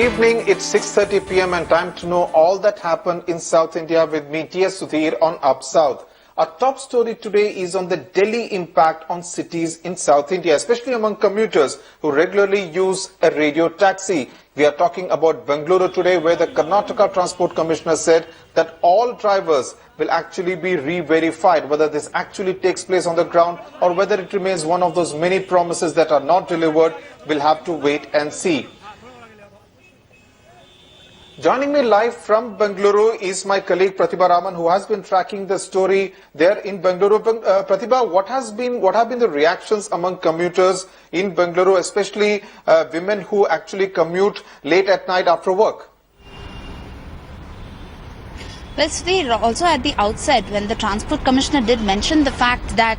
evening, it's 6:30 p.m. and time to know all that happened in South India with me, T.S. Sudhir on Up South. Our top story today is on the Delhi impact on cities in South India, especially among commuters who regularly use a radio taxi. We are talking about Bengaluru today, where the Karnataka Transport Commissioner said that all drivers will actually be re-verified. Whether this actually takes place on the ground or whether it remains one of those many promises that are not delivered, we'll have to wait and see. Joining me live from Bengaluru is my colleague Pratibha Raman, who has been tracking the story there in Bengaluru. Pratibha, what have been the reactions among commuters in Bengaluru, especially women who actually commute late at night after work? Well, Sudhir, also at the outset, when the Transport Commissioner did mention the fact that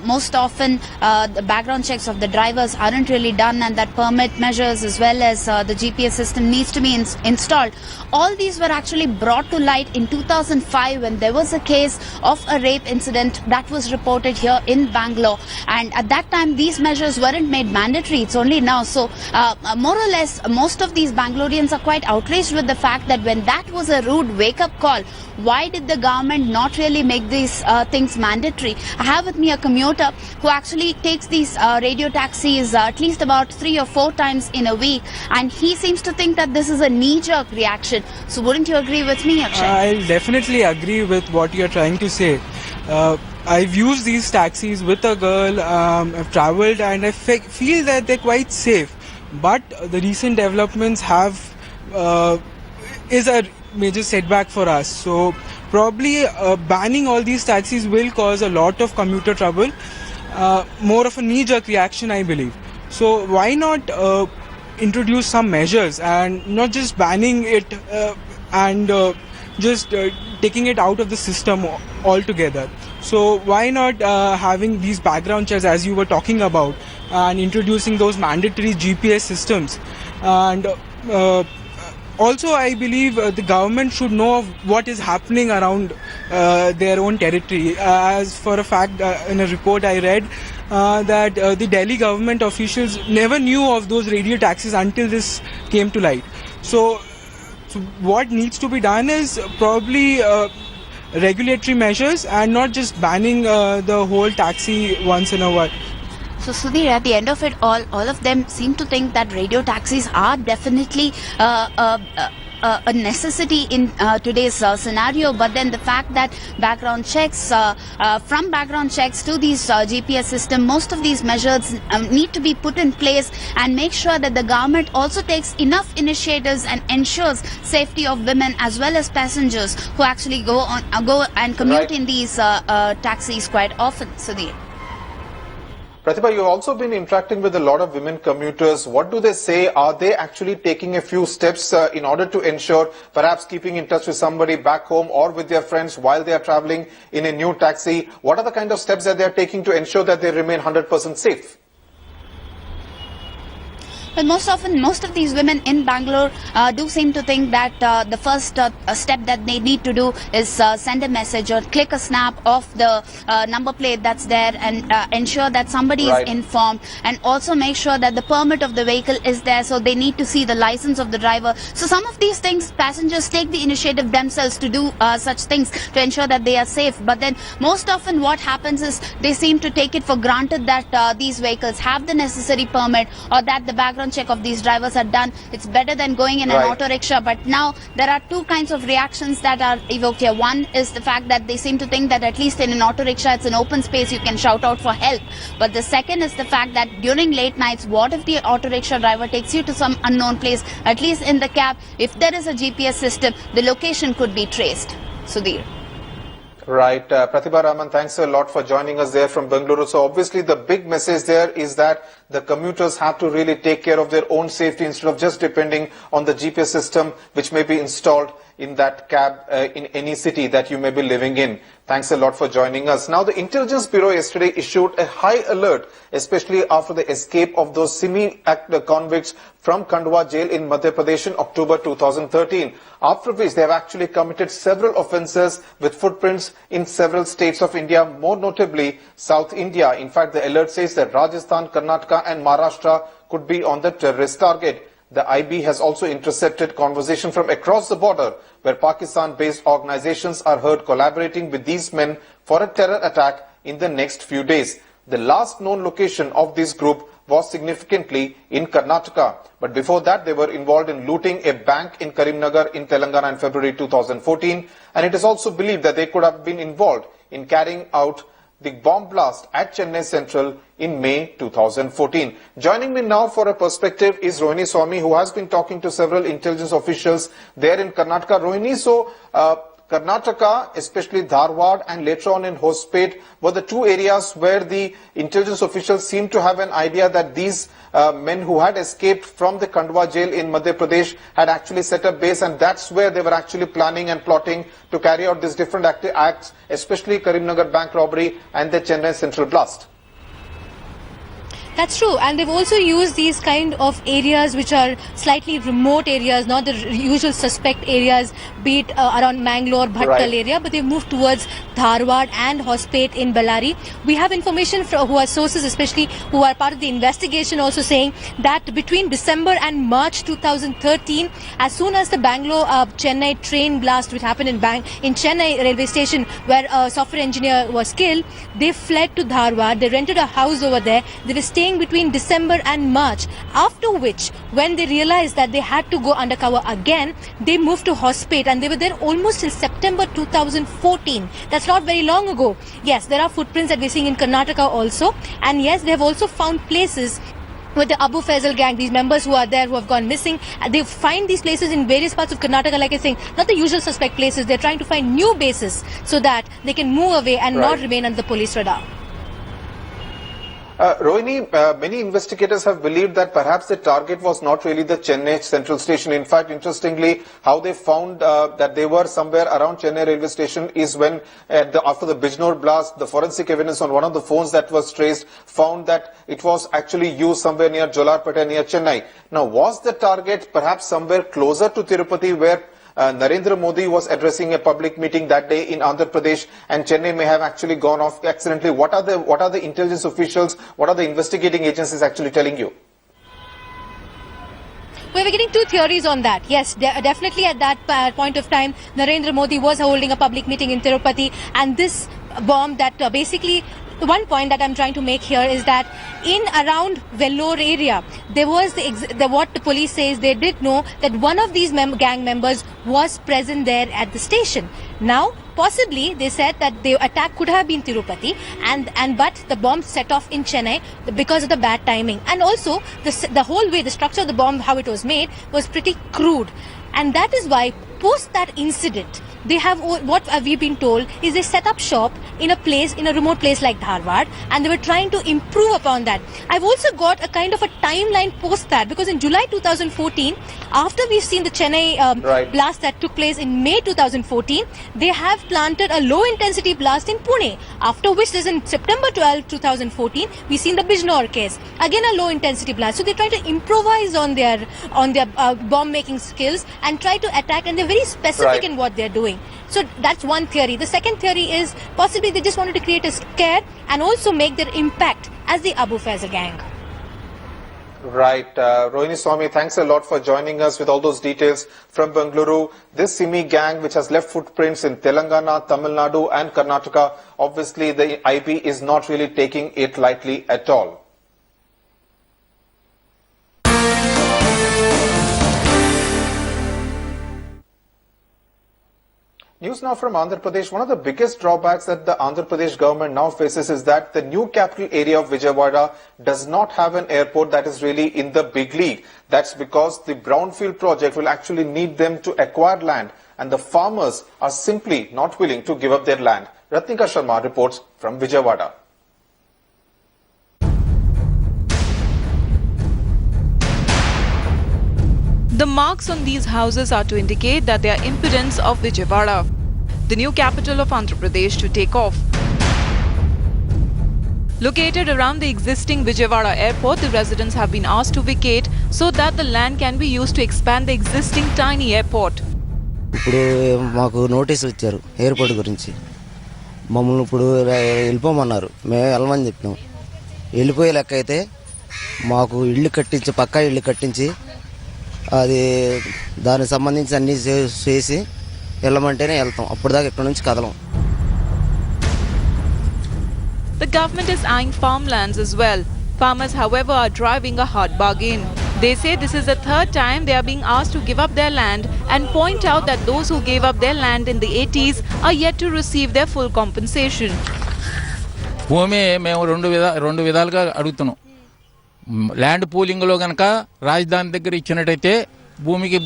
most often the background checks of the drivers aren't really done and that permit measures as well as the GPS system needs to be installed, all these were actually brought to light in 2005 when there was a case of a rape incident that was reported here in Bangalore. And at that time, these measures weren't made mandatory. It's only now. So more or less, most of these Bangaloreans are quite outraged with the fact that when that was a rude wake-up call, why did the government not really make these things mandatory? I have with me a commuter who actually takes these radio taxis at least about 3 or 4 times in a week, and he seems to think that this is a knee-jerk reaction. So wouldn't you agree with me, Akshay? I'll definitely agree with what you're trying to say. I've used these taxis with a girl, I've travelled, and I feel that they're quite safe. But the recent developments is a major setback for us. So probably banning all these taxis will cause a lot of commuter trouble. More of a knee-jerk reaction, I believe. So why not introduce some measures and not just banning it and just taking it out of the system altogether. So why not having these background checks as you were talking about and introducing those mandatory GPS systems. And also, I believe the government should know of what is happening around their own territory. As for a fact, in a report I read, that the Delhi government officials never knew of those radio taxis until this came to light. So what needs to be done is probably regulatory measures and not just banning the whole taxi once in a while. So Sudhir, at the end of it all of them seem to think that radio taxis are definitely a necessity in today's scenario. But then the fact that background checks, from background checks to these GPS system, most of these measures need to be put in place and make sure that the government also takes enough initiatives and ensures safety of women as well as passengers who actually go and commute in these taxis quite often, Sudhir. Pratibha, you've also been interacting with a lot of women commuters. What do they say? Are they actually taking a few steps in order to ensure perhaps keeping in touch with somebody back home or with their friends while they are traveling in a new taxi? What are the kind of steps that they are taking to ensure that they remain 100% safe? But most of these women in Bangalore do seem to think that the first step that they need to do is send a message or click a snap of the number plate that's there and ensure that somebody is informed, and also make sure that the permit of the vehicle is there, so they need to see the license of the driver. So some of these things, passengers take the initiative themselves to do such things to ensure that they are safe. But then most often what happens is they seem to take it for granted that these vehicles have the necessary permit or that the background check of these drivers are done. It's better than going in an auto rickshaw. But now there are two kinds of reactions that are evoked here. One is the fact that they seem to think that at least in an auto rickshaw it's an open space, you can shout out for help. But the second is the fact that during late nights, what if the auto rickshaw driver takes you to some unknown place? At least in the cab, if there is a GPS system, the location could be traced. Sudhir. Right. Pratibha Raman, thanks a lot for joining us there from Bengaluru. So obviously the big message there is that the commuters have to really take care of their own safety instead of just depending on the GPS system which may be installed in that cab in any city that you may be living in. Thanks a lot for joining us. Now, the Intelligence Bureau yesterday issued a high alert, especially after the escape of those semi-convicts from Khandwa jail in Madhya Pradesh in October 2013, after which they have actually committed several offences with footprints in several states of India, more notably South India. In fact, the alert says that Rajasthan, Karnataka and Maharashtra could be on the terrorist target. The IB has also intercepted conversation from across the border where Pakistan-based organizations are heard collaborating with these men for a terror attack in the next few days. The last known location of this group was significantly in Karnataka. But before that, they were involved in looting a bank in Karimnagar in Telangana in February 2014. And it is also believed that they could have been involved in carrying out the bomb blast at Chennai Central in May 2014. Joining me now for a perspective is Rohini Swami, who has been talking to several intelligence officials there in Karnataka. Rohini, so Karnataka, especially Dharwad and later on in Hospet, were the two areas where the intelligence officials seemed to have an idea that these men who had escaped from the Khandwa jail in Madhya Pradesh had actually set up base, and that's where they were actually planning and plotting to carry out these different acts, especially Karimnagar bank robbery and the Chennai Central blast. That's true, and they've also used these kind of areas which are slightly remote areas, not the usual suspect areas, be it around Mangalore, Bhattal area, but they've moved towards Dharwad and Hospet in Bellary. We have information from who are sources, especially who are part of the investigation, also saying that between December and March 2013, as soon as the Bangalore-Chennai train blast which happened in Chennai railway station where a software engineer was killed, they fled to Dharwad. They rented a house over there. They were staying between December and March, after which when they realized that they had to go undercover again, they moved to Hospet, and they were there almost till September 2014. That's not very long ago. Yes, there are footprints that we're seeing in Karnataka also, and yes, they have also found places with the Abu Faisal gang, these members who are there who have gone missing. They find these places in various parts of Karnataka, like I was saying, not the usual suspect places. They're trying to find new bases so that they can move away and not remain under the police radar. Rohini, many investigators have believed that perhaps the target was not really the Chennai Central Station. In fact, interestingly, how they found that they were somewhere around Chennai railway station is when after the Bijnor blast, the forensic evidence on one of the phones that was traced found that it was actually used somewhere near Jolarpeta, near Chennai. Now, was the target perhaps somewhere closer to Tirupati, where Narendra Modi was addressing a public meeting that day in Andhra Pradesh, and Chennai may have actually gone off accidentally? What are the intelligence officials, what are the investigating agencies actually telling you? We're getting two theories on that. Yes, definitely at that point of time, Narendra Modi was holding a public meeting in Tirupati, and this bomb that basically, the one point that I'm trying to make here is that in around Vellore area, there was what the police says they did know that one of these gang members was present there at the station. Now, possibly they said that the attack could have been Tirupati, but the bomb set off in Chennai because of the bad timing, and also the whole way the structure of the bomb, how it was made, was pretty crude, and that is why post that incident, they have, what we've been told is they set up shop in a remote place like Dharwad, and they were trying to improve upon that. I've also got a kind of a timeline post that, because in July 2014, after we've seen the Chennai blast that took place in May 2014, they have planted a low intensity blast in Pune, after which there's in September 12, 2014, we've seen the Bijnor case, again a low intensity blast. So they're trying to improvise on their bomb making skills and try to attack, and they're very specific in what they're doing. So that's one theory. The second theory is possibly they just wanted to create a scare and also make their impact as the Abu Faisal gang. Right. Rohini Swami, thanks a lot for joining us with all those details from Bengaluru. This Simi gang, which has left footprints in Telangana, Tamil Nadu and Karnataka, obviously the IB is not really taking it lightly at all. News now from Andhra Pradesh. One of the biggest drawbacks that the Andhra Pradesh government now faces is that the new capital area of Vijayawada does not have an airport that is really in the big league. That's because the brownfield project will actually need them to acquire land, and the farmers are simply not willing to give up their land. Ratnika Sharma reports from Vijayawada. The marks on these houses are to indicate that they are impediments of Vijayawada, the new capital of Andhra Pradesh, to take off. Located around the existing Vijayawada airport, the residents have been asked to vacate so that the land can be used to expand the existing tiny airport. ఇప్పుడు మాకు notice ఇచ్చారు airport గురించి. మమ్మల్ని ఇప్పుడు వెళ్ళిపోమన్నారు. మేము వెళ్ళమని చెప్పినాం. వెళ్ళిపోయే లెక్క అయితే మాకు ఇల్లు కట్టించి, పక్కా ఇల్లు కట్టించి అది దానికి సంబంధించి అన్నీ చేసి వెళ్ళమంటేనే వెళ్తాం, అప్పటిదాకా ఇక్కడ నుంచి కదలం. The government is eyeing farmlands as well. Farmers, however, are driving a hard bargain. They say this is the third time they are being asked to give up their land and point out that those who gave up their land in the 80s are yet to receive their full compensation. భూమి మేము రెండు విధాలుగా అడుగుతున్నాం. Land పూలింగ్లో కనుక రాజధాని దగ్గర ఇచ్చినట్టయితే భూమికి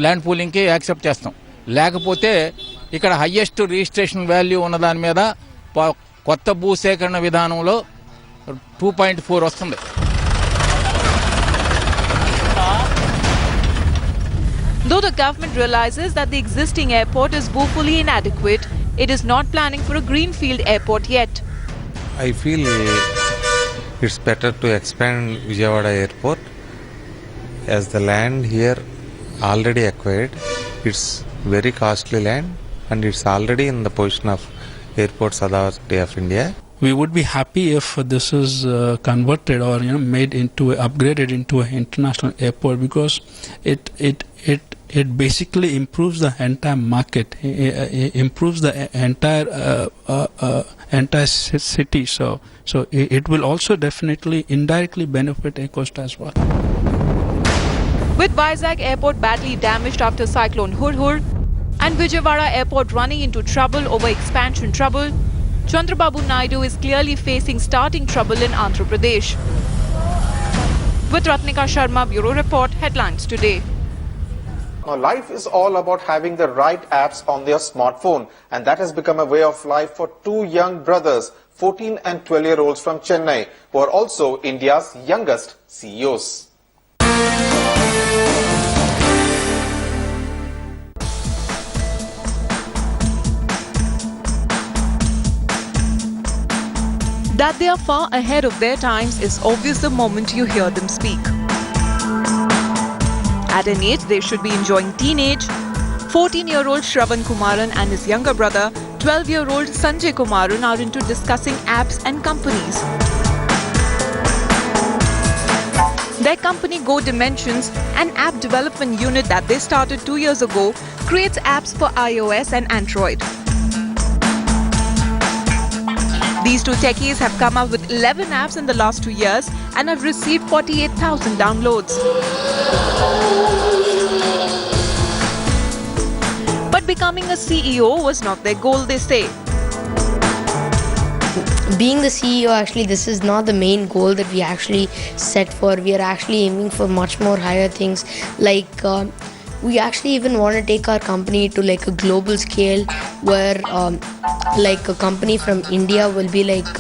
ల్యాండ్ పూలింగ్కి యాక్సెప్ట్ చేస్తాం. లేకపోతే ఇక్కడ హయ్యెస్ట్ రిజిస్ట్రేషన్ వాల్యూ ఉన్న దాని మీద కొత్త భూసేకరణ విధానంలో 2.4 వస్తుంది. Though the government realizes that the existing airport is woefully inadequate, it is not planning for a greenfield airport yet. I feel it's better to expand Vijayawada airport as the land here already acquired. It's very costly land and it's already in the position of Airports Authority of India. We would be happy if this is converted or made into upgraded into an international airport, because it basically improves the entire market, improves the entire city. So it will also definitely indirectly benefit Coast as well. With Vizag Airport badly damaged after Cyclone Hurhur and Vijayawada Airport running into trouble over expansion trouble, Chandrababu Naidu is clearly facing starting trouble in Andhra Pradesh. With Ratnika Sharma, Bureau Report, Headlines Today. Now, life is all about having the right apps on their smartphone, and that has become a way of life for two young brothers, 14 and 12-year-olds from Chennai, who are also India's youngest CEOs. That they are far ahead of their times is obvious the moment you hear them speak. At an age they should be enjoying teenage, 14-year-old Shravan Kumaran and his younger brother, 12-year-old Sanjay Kumaran, are into discussing apps and companies. Their company Go Dimensions, an app development unit that they started 2 years ago, creates apps for iOS and Android. These two techies have come up with 11 apps in the last 2 years and have received 48,000 downloads. But becoming a CEO was not their goal, they say. Being the CEO, actually, this is not the main goal that we actually set for. We are actually aiming for much more higher things. Like, we actually even want to take our company to like a global scale where like a company from India will be like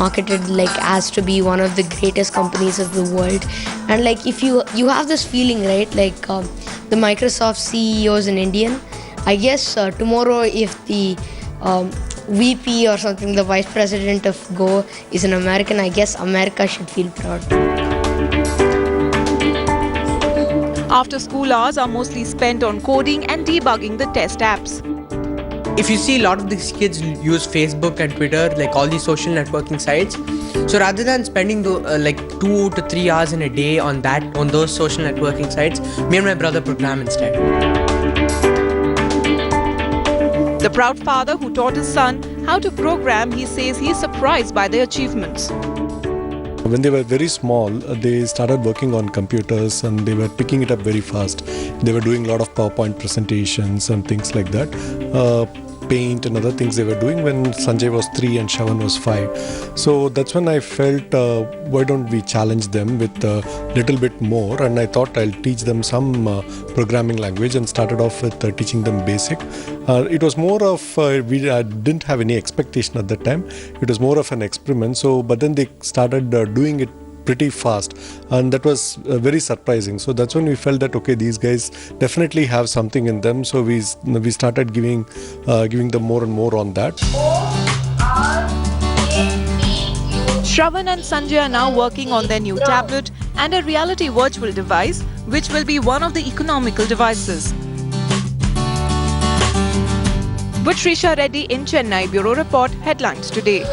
marketed like as to be one of the greatest companies of the world. And like if you have this feeling, right, like the Microsoft CEO is an Indian, I guess tomorrow if the VP or something, the Vice President of Go is an American, I guess America should feel proud. After school hours are mostly spent on coding and debugging the test apps. If you see, a lot of these kids use Facebook and Twitter, like all these social networking sites. So rather than spending like 2 to 3 hours in a day on those social networking sites, me and my brother program instead. The proud father who taught his son how to program, he says he is surprised by their achievements. When they were very small, they started working on computers and they were picking it up very fast. They were doing a lot of PowerPoint presentations and things like that. Paint and other things they were doing when Sanjay was 3 and Shravan was 5. So that's when I felt, why don't we challenge them with a little bit more, and I thought I'll teach them some programming language and started off with teaching them basic. It was more of, I didn't have any expectation at that time. It was more of an experiment. So, but then they started doing it pretty fast, and that was very surprising. So that's when we felt that okay, these guys definitely have something in them. So we started giving them more and more on that. Shravan and Sanjay are now working on their new tablet and a reality virtual device, which will be one of the economical devices. With Srisha Reddy in Chennai, Bureau Report, Headlines Today.